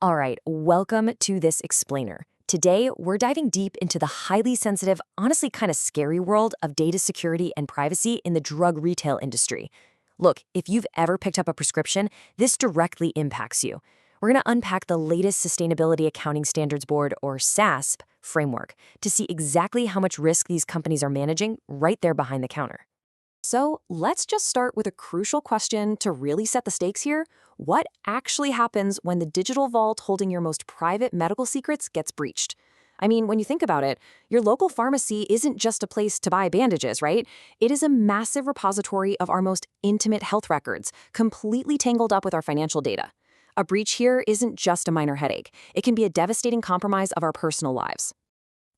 All right, welcome to this explainer. Today, we're diving deep into the highly sensitive, honestly kind of scary world of data security and privacy in the drug retail industry. Look, if you've ever picked up a prescription, this directly impacts you. We're going to unpack the latest Sustainability Accounting Standards Board, or SASB, framework to see exactly how much risk these companies are managing right there behind the counter. So let's just start with a crucial question to really set the stakes here. What actually happens when the digital vault holding your most private medical secrets gets breached? I mean, when you think about it, your local pharmacy isn't just a place to buy bandages, right? It is a massive repository of our most intimate health records, completely tangled up with our financial data. A breach here isn't just a minor headache. It can be a devastating compromise of our personal lives.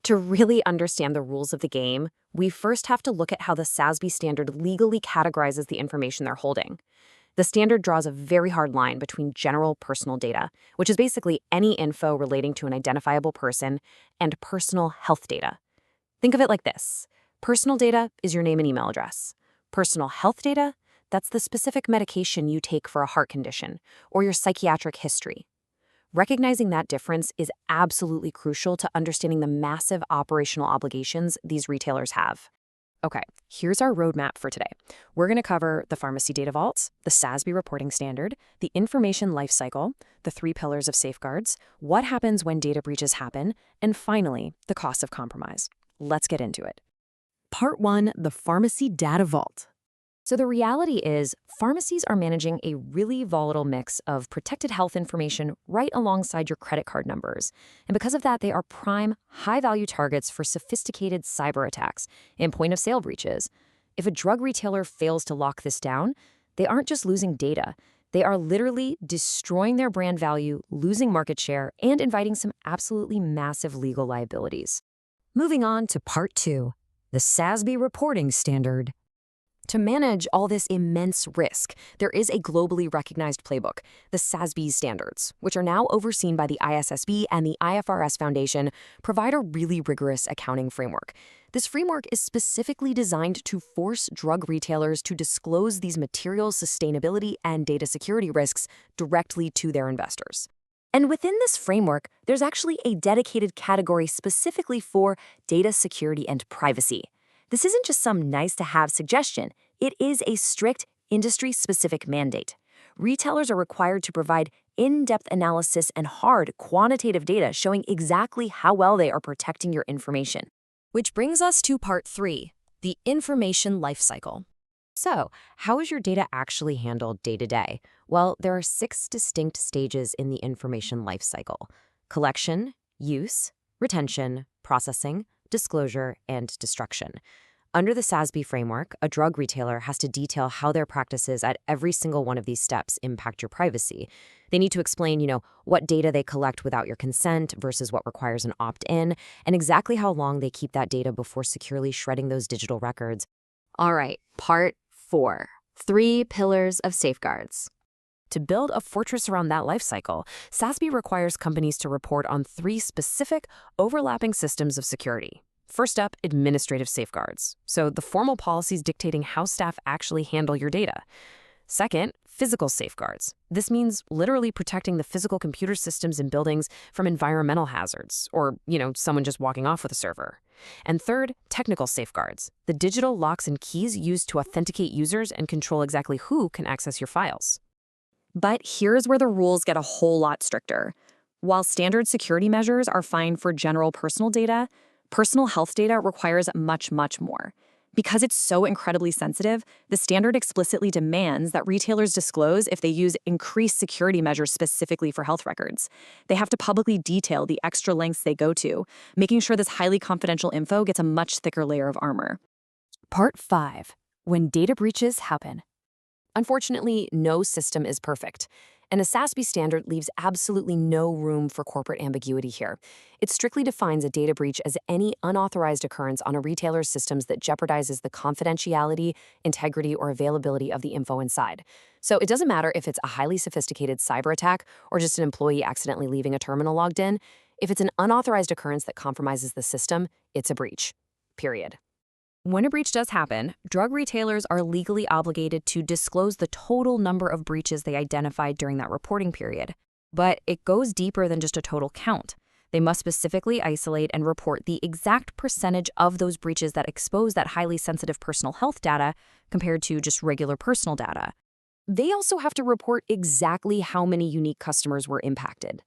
To really understand the rules of the game, we first have to look at how the SASB standard legally categorizes the information they're holding. The standard draws a very hard line between general personal data, which is basically any info relating to an identifiable person, and personal health data. Think of it like this. Personal data is your name and email address. Personal health data, that's the specific medication you take for a heart condition, or your psychiatric history. Recognizing that difference is absolutely crucial to understanding the massive operational obligations these retailers have. Okay, here's our roadmap for today. We're going to cover the pharmacy data vaults, the SASB reporting standard, the information lifecycle, the 3 pillars of safeguards, what happens when data breaches happen, and finally, the cost of compromise. Let's get into it. Part 1, the pharmacy data vault. So the reality is, pharmacies are managing a really volatile mix of protected health information right alongside your credit card numbers. And because of that, they are prime, high-value targets for sophisticated cyber attacks and point-of-sale breaches. If a drug retailer fails to lock this down, they aren't just losing data. They are literally destroying their brand value, losing market share, and inviting some absolutely massive legal liabilities. Moving on to Part 2, the SASB reporting standard. To manage all this immense risk, there is a globally recognized playbook, the SASB standards, which are now overseen by the ISSB and the IFRS Foundation, provide a really rigorous accounting framework. This framework is specifically designed to force drug retailers to disclose these material sustainability and data security risks directly to their investors. And within this framework, there's actually a dedicated category specifically for data security and privacy. This isn't just some nice-to-have suggestion. It is a strict, industry-specific mandate. Retailers are required to provide in-depth analysis and hard, quantitative data showing exactly how well they are protecting your information. Which brings us to Part 3, the information lifecycle. So, how is your data actually handled day-to-day? Well, there are 6 distinct stages in the information lifecycle: collection, use, retention, processing, disclosure, and destruction. Under the SASB framework, a drug retailer has to detail how their practices at every single one of these steps impact your privacy. They need to explain, what data they collect without your consent versus what requires an opt-in, and exactly how long they keep that data before securely shredding those digital records. All right, Part 4, 3 pillars of safeguards. To build a fortress around that lifecycle, SASB requires companies to report on 3 specific, overlapping systems of security. First up, administrative safeguards, so the formal policies dictating how staff actually handle your data. Second, physical safeguards. This means literally protecting the physical computer systems in buildings from environmental hazards, or, someone just walking off with a server. And third, technical safeguards, the digital locks and keys used to authenticate users and control exactly who can access your files. But here's where the rules get a whole lot stricter. While standard security measures are fine for general personal data, personal health data requires much, much more. Because it's so incredibly sensitive, the standard explicitly demands that retailers disclose if they use increased security measures specifically for health records. They have to publicly detail the extra lengths they go to, making sure this highly confidential info gets a much thicker layer of armor. Part 5, when data breaches happen. Unfortunately, no system is perfect, and the SASB standard leaves absolutely no room for corporate ambiguity here. It strictly defines a data breach as any unauthorized occurrence on a retailer's systems that jeopardizes the confidentiality, integrity, or availability of the info inside. So it doesn't matter if it's a highly sophisticated cyber attack or just an employee accidentally leaving a terminal logged in. If it's an unauthorized occurrence that compromises the system, it's a breach. Period. When a breach does happen, drug retailers are legally obligated to disclose the total number of breaches they identified during that reporting period. But it goes deeper than just a total count. They must specifically isolate and report the exact percentage of those breaches that expose that highly sensitive personal health data compared to just regular personal data. They also have to report exactly how many unique customers were impacted.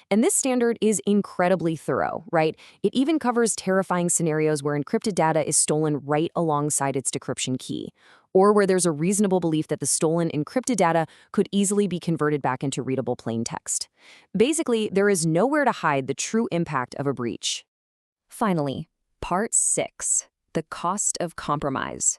And this standard is incredibly thorough, right? It even covers terrifying scenarios where encrypted data is stolen right alongside its decryption key, or where there's a reasonable belief that the stolen encrypted data could easily be converted back into readable plain text. Basically, there is nowhere to hide the true impact of a breach. Finally, Part 6, the cost of compromise.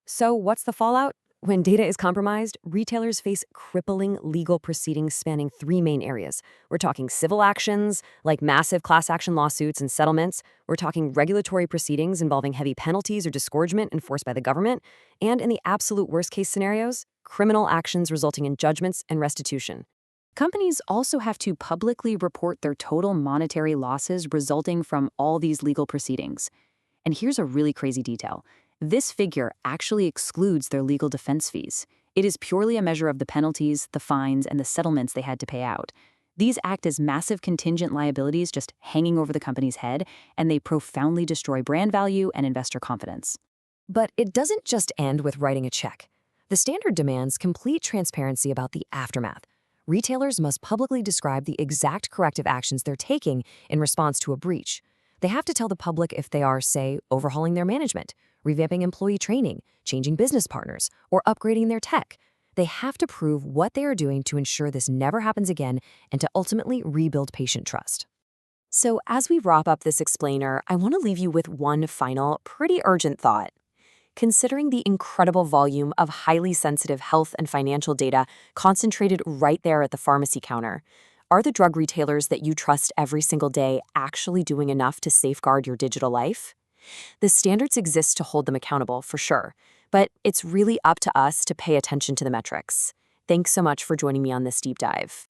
So what's the fallout? When data is compromised, retailers face crippling legal proceedings spanning three main areas. We're talking civil actions, like massive class action lawsuits and settlements. We're talking regulatory proceedings involving heavy penalties or disgorgement enforced by the government. And in the absolute worst-case scenarios, criminal actions resulting in judgments and restitution. Companies also have to publicly report their total monetary losses resulting from all these legal proceedings. And here's a really crazy detail. This figure actually excludes their legal defense fees. It is purely a measure of the penalties, the fines, and the settlements they had to pay out. These act as massive contingent liabilities just hanging over the company's head, and they profoundly destroy brand value and investor confidence. But it doesn't just end with writing a check. The standard demands complete transparency about the aftermath. Retailers must publicly describe the exact corrective actions they're taking in response to a breach. They have to tell the public if they are, say, overhauling their management, revamping employee training, changing business partners, or upgrading their tech. They have to prove what they are doing to ensure this never happens again and to ultimately rebuild patient trust. So as we wrap up this explainer, I want to leave you with one final, pretty urgent thought. Considering the incredible volume of highly sensitive health and financial data concentrated right there at the pharmacy counter, are the drug retailers that you trust every single day actually doing enough to safeguard your digital life? The standards exist to hold them accountable, for sure, but it's really up to us to pay attention to the metrics. Thanks so much for joining me on this deep dive.